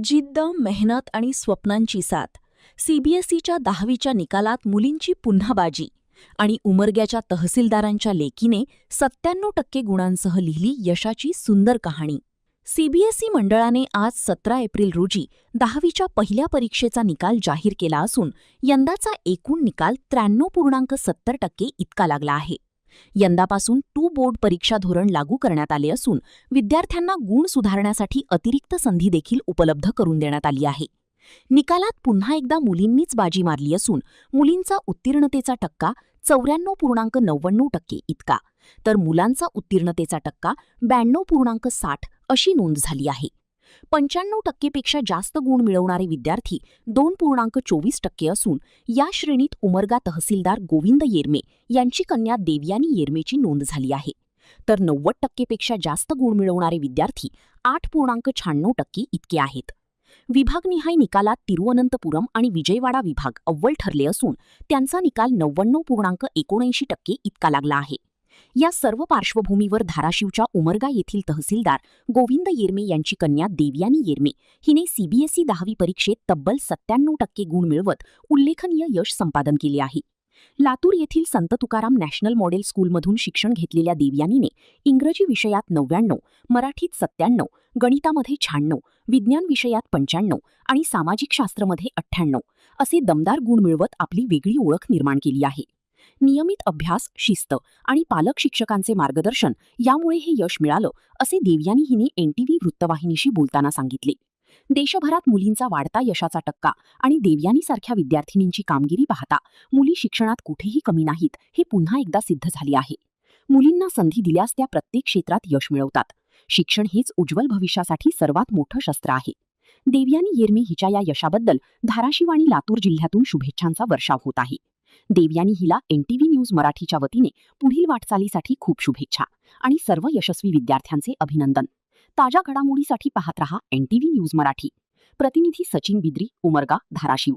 जिद्द, मेहनत आणि स्वप्नांची साथ. सीबीएसईच्या 10वीच्या निकालात मुलींची पुन्हा बाजी आणि उमरग्याच्या तहसीलदारांच्या लेकीने 97% गुणांसह लिहिली यशाची सुंदर कहाणी. सीबीएसई मंडळाने आज 17 एप्रिल रोजी 10वीच्या पहिल्या परीक्षेचा निकाल जाहीर केला असून यंदाचा एकूण निकाल 93.70% इतका लागला आहे. यंदापासून टू बोर्ड परीक्षा धोरण लागू करण्यात आले असून विद्यार्थ्यांना गुण सुधारण्यासाठी अतिरिक्त संधी देखील उपलब्ध करून देण्यात आली आहे. निकालात पुन्हा एकदा मुलींनीच बाजी मारली असून मुलींचा उत्तीर्णतेचा टक्का 94.99% इतका, तर मुलांचा उत्तीर्णतेचा टक्का 92.60 अशी नोंद झाली आहे. 95% पेक्षा जास्त गुण मिळवणारे विद्यार्थी 2.24% असून या श्रेणीत उमरगा तहसीलदार गोविंद येरमे यांची कन्या देवयानी येरमेची नोंद झाली आहे. तर 90% पेक्षा जास्त गुण मिळवणारे विद्यार्थी 8.96% इतके आहेत. विभागनिहाय निकालात तिरुवनंतपुरम आणि विजयवाडा विभाग अव्वल ठरले असून त्यांचा निकाल 99.79% इतका लागला आहे. या सर्व पार्श्वभूमीवर धाराशिवच्या उमरगा येथील तहसीलदार गोविंद येरमे यांची कन्या देवयानी येरमे हिने सीबीएसई 10वी परीक्षेत तब्बल 97% गुण मिळवत उल्लेखनीय यश संपादन केले आहे. लातूर येथील संत तुकाराम नॅशनल मॉडेल स्कूलमधून शिक्षण घेतलेल्या देवयानीने इंग्रजी विषयात 99, मराठीत 97, गणितामध्ये 96, विज्ञान विषयात 95 आणि सामाजिक शास्त्रमध्ये 98 असे दमदार गुण मिळवत आपली वेगळी ओळख निर्माण केली आहे. नियमित अभ्यास, शिस्त आणि पालक शिक्षकांचे मार्गदर्शन यामुळे हे यश मिळालं, असे देवयानी हिने एनटीव्ही वृत्तवाहिनीशी बोलताना सांगितले. देशभरात मुलींचा वाढता यशाचा टक्का आणि देवयानीसारख्या विद्यार्थिनींची कामगिरी पाहता मुली शिक्षणात कुठेही कमी नाहीत हे पुन्हा एकदा सिद्ध झाले आहे. मुलींना संधी दिल्यास त्या प्रत्येक क्षेत्रात यश मिळवतात. शिक्षण हेच उज्ज्वल भविष्यासाठी सर्वात मोठं शस्त्र आहे. देवयानी येरमे हिच्या या यशाबद्दल धाराशिव आणि लातूर जिल्ह्यातून शुभेच्छांचा वर्षाव होत आहे. देवयानी हिला एनटीव्ही न्यूज मराठीच्या वतीने पुढील वाटचालीसाठी खूप शुभेच्छा आणि सर्व यशस्वी विद्यार्थ्यांचे अभिनंदन. ताज्या घडामोडीसाठी पाहत रहा एनटीव्ही न्यूज मराठी. प्रतिनिधी सचिन बिद्री, उमरगा, धाराशिव.